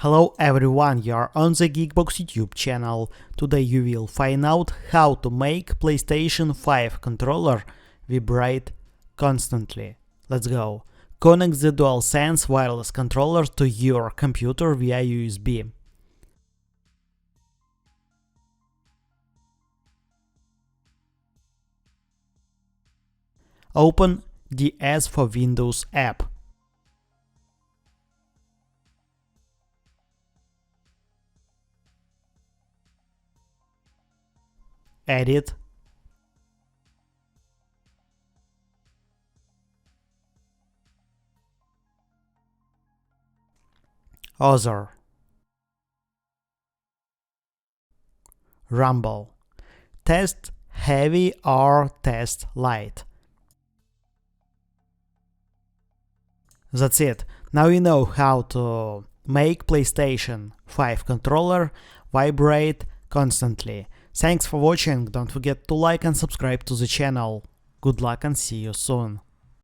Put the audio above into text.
Hello everyone, you're on the GeekBox YouTube channel. Today you will find out how to make PlayStation 5 controller vibrate constantly. Let's go. Connect the DualSense wireless controller to your computer via USB. Open the As for Windows app. Edit, Other, Rumble, Test Heavy or Test Light. That's it. Now you know how to make PlayStation 5 controller vibrate constantly. Thanks for watching, don't forget to like and subscribe to the channel. Good luck and see you soon.